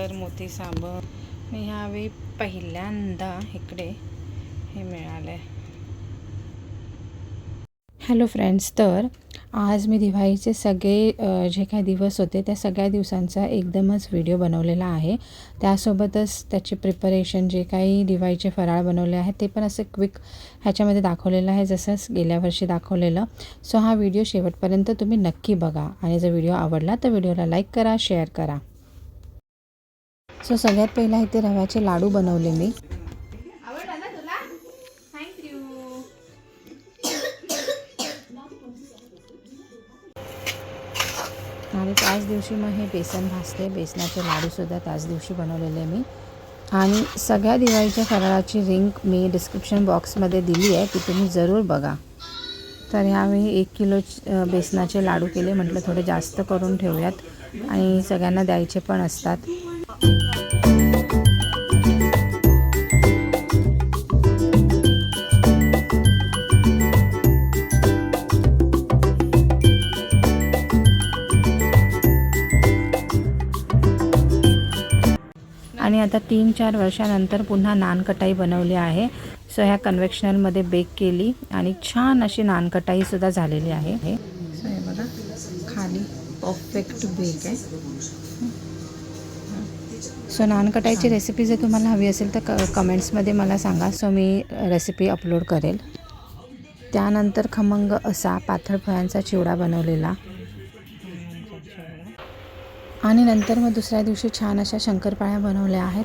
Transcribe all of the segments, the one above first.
तर मोती साबण मी ह्यावेळी पहिल्यांदा इकडे हे मिळाले. हॅलो फ्रेंड्स, तर आज मी दिवाळीचे सगळे जे काही दिवस होते त्या सगळ्या दिवसांचा एकदमच व्हिडिओ बनवलेला आहे. त्यासोबतच त्याचे प्रिपरेशन जे काही दिवाळीचे फराळ बनवले आहेत ते पण असं क्विक ह्याच्यामध्ये दाखवलेलं आहे, जसंच गेल्या वर्षी दाखवलेलं. सो हा व्हिडिओ शेवटपर्यंत तुम्ही नक्की बघा आणि जर व्हिडिओ आवडला तर व्हिडिओला लाईक करा, शेअर करा. सो सगळ्यात पहिला इथे रव्याचे लाडू बनवले मी. आणि त्याच दिवशी मग हे बेसन भाजले, बेसनाचे लाडूसुद्धा त्याच दिवशी बनवलेले मी. आणि सगळ्या दिवाळीच्या फराळाची लिंक मी डिस्क्रिप्शन बॉक्समध्ये दिली आहे, ती तुम्ही जरूर बघा. तर ह्यावेळी 1 किलो बेसनाचे लाडू केले. म्हटलं थोडे जास्त करून ठेवूयात आणि सगळ्यांना द्यायचे पण असतात. आणि आता 3-4 वर्षानंतर पुन्हा नानकटाई बनवली आहे. सो ह्या कन्व्हेक्शनलमध्ये बेक केली आणि छान अशी नानकटाईसुद्धा झालेली आहे. सो हे बघा, खाली परफेक्ट बेक आहे. सो नानकटाईची रेसिपी जर तुम्हाला हवी असेल तर कमेंट्समध्ये मला सांगा. सो मी रेसिपी अपलोड करेल. त्यानंतर खमंग असा पातळ फळांचा चिवडा बनवलेला. आणि नंतर मग दुसऱ्या दिवशी छान अशा शंकरपाळ्या बनवल्या आहेत.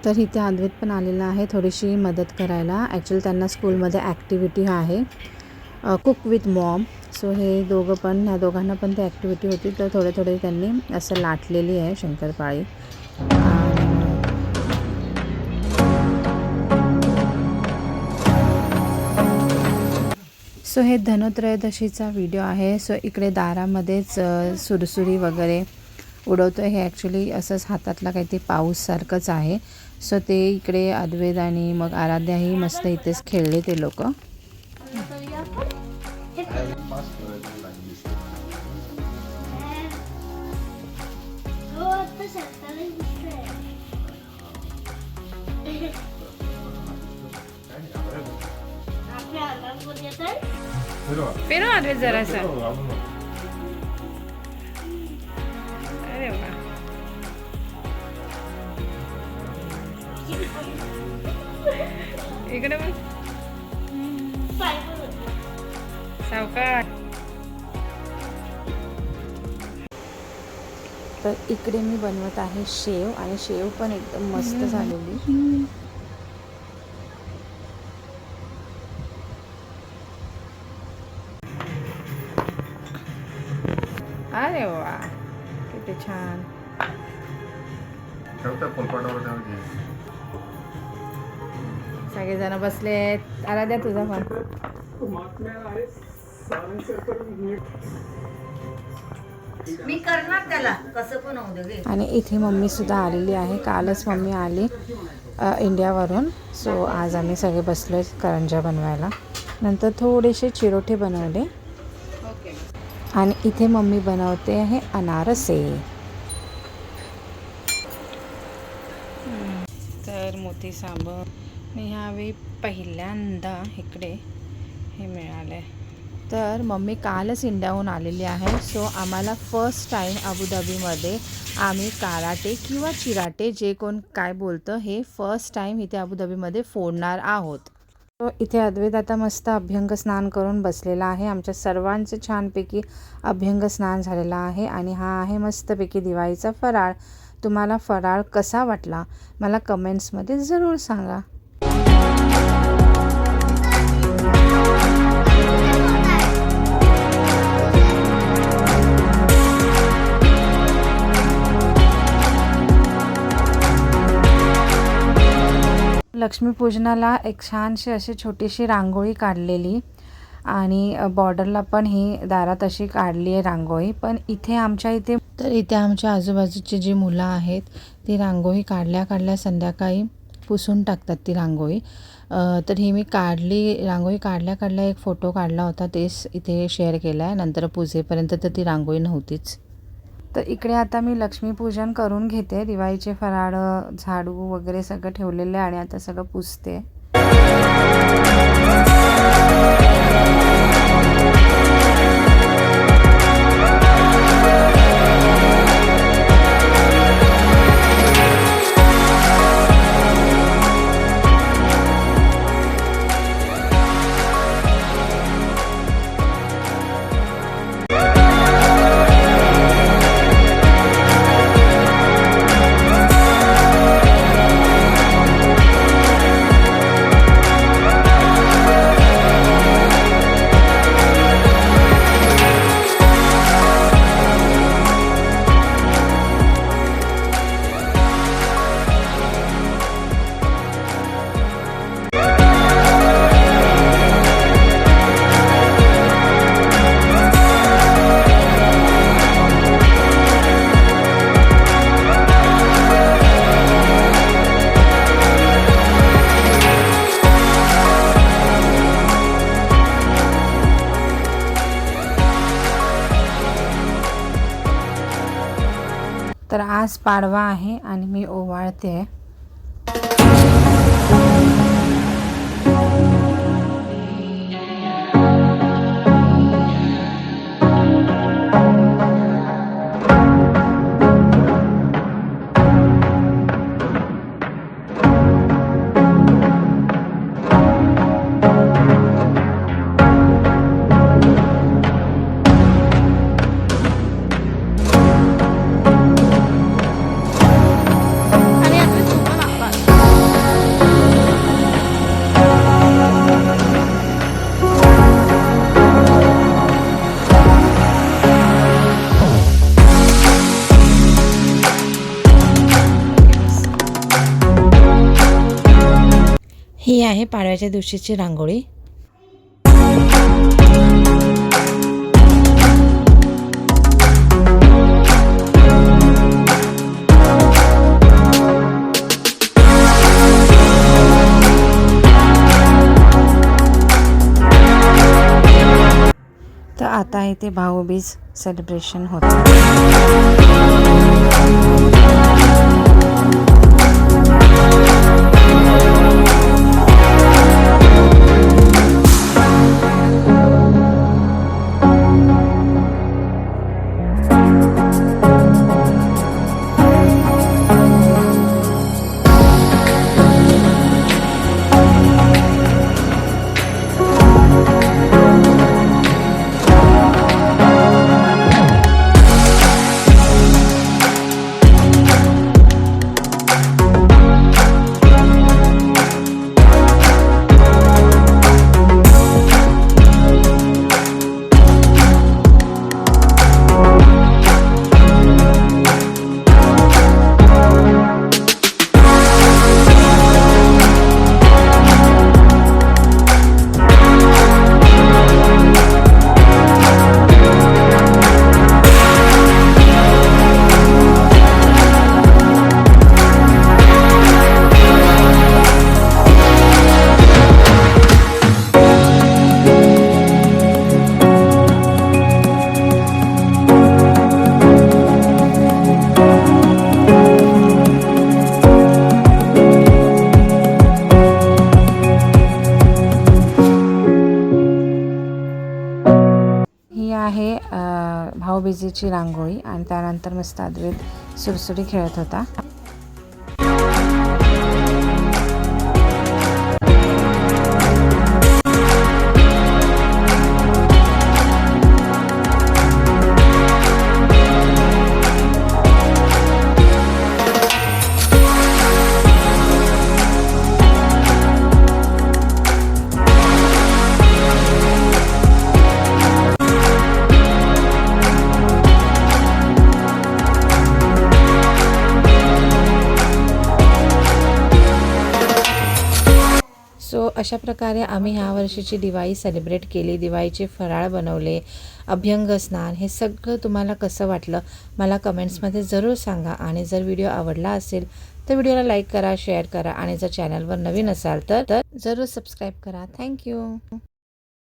तर इथे अद्वैत पण आलेला आहे थोडीशी मदत करायला. ॲक्च्युली त्यांना स्कूलमध्ये ॲक्टिव्हिटी आहे, कुक विथ मॉम. सो हे दोघं पण, ह्या दोघांना पण ती ॲक्टिव्हिटी होती, तर थोडे त्यांनी असं लाटलेली आहे शंकरपाळी. सो हे धनत्रयोदशीचा व्हिडिओ आहे. सो इकडे दारामध्येच सुरसुरी वगैरे उडवतो आहे. हे ॲक्च्युली असंच हातातला काहीतरी पाऊससारखंच आहे. सो ते इकडे अद्वैत आणि मग आराध्याही मस्त इथेच खेळले ते लोक. फिरो अद्वैत जरासा. अरे वा, इकडे पण सावकाश. तर इकडे मी बनवत आहे शेव, आणि शेव पण एकदम मस्त झालेली. अरे वा, किती छान. सगळेजण बसलेत. आराध्या तुझा पण. मी करणार त्याला कसं पण होऊ दे. आणि इथे मम्मी सुद्धा आलेली आहे. कालच मम्मी आली इंडियावरून. सो आज आम्ही सगळे बसलो करंजा बनवायला. नंतर थोडेसे चिरोटे बनवले. आणि इथे मम्मी बनवते आहे अनारसे. तर मोती साबण मी ह्यावेळी पहिल्यांदा इकडे हे मिळाले. तर मम्मी कालच इंडियाहून आलेली आहे. सो आम्हाला फर्स्ट टाईम अबुधाबीमध्ये आम्ही काराटे किंवा चिराटे, जे कोण काय बोलतं, हे फर्स्ट टाईम इथे अबुधाबीमध्ये फोडणार आहोत. तो इथे अद्वैत आता मस्त अभ्यंग स्नान करून बसलेला आहे. आमच्या सर्वांचं छानपैकी अभ्यंग स्नान झालेला आहे. आणि हा आहे मस्तपैकी दिवाळीचा फराळ. तुम्हाला फराळ कसा वाटला मला कमेंट्समध्ये जरूर सांगा. लक्ष्मीपूजनाला एक छानशी अशी छोटीशी रांगोळी काढलेली, आणि बॉर्डरला पण ही दारात अशी काढली आहे रांगोळी. पण इथे आमच्या आजूबाजूची जी मुलं आहेत ती रांगोळी काढल्या संध्याकाळी पुसून टाकतात ती रांगोळी. तर ही मी काढली रांगोळी काढल्या एक फोटो काढला होता, तेच इथे शेअर केला आहे. नंतर पूजेपर्यंत तर ती रांगोळी नव्हतीच. तर इकडे आता मी लक्ष्मीपूजन करून घेते. दिवाळीचे फराळ, झाडू वगैरे सगळं ठेवलेलं आहे आणि आता सगळं पुसते. तर आज पाडवा आहे आणि मी ओवाळते. ही आहे पाडव्याच्या दिवशीची रांगोळी. तर आता इथे भाऊबीज सेलिब्रेशन होतं. आहे भाऊबीजेची रांगोळी आणि त्यानंतर मस्त अद्वैत सुरसुरी खेळत होता. सो अशा प्रकारे आम्ही ह्या वर्षीची दिवाळी सेलिब्रेट केली. दिवाळीचे फराळ बनवले, अभ्यंग स्नान, हे सगळं तुम्हाला कसं वाटलं मला कमेंट्समध्ये जरूर सांगा. आणि जर व्हिडिओ आवडला असेल तर व्हिडिओला लाईक करा, शेअर करा आणि जर चॅनलवर नवीन असाल तर जरूर सबस्क्राईब करा. थँक्यू.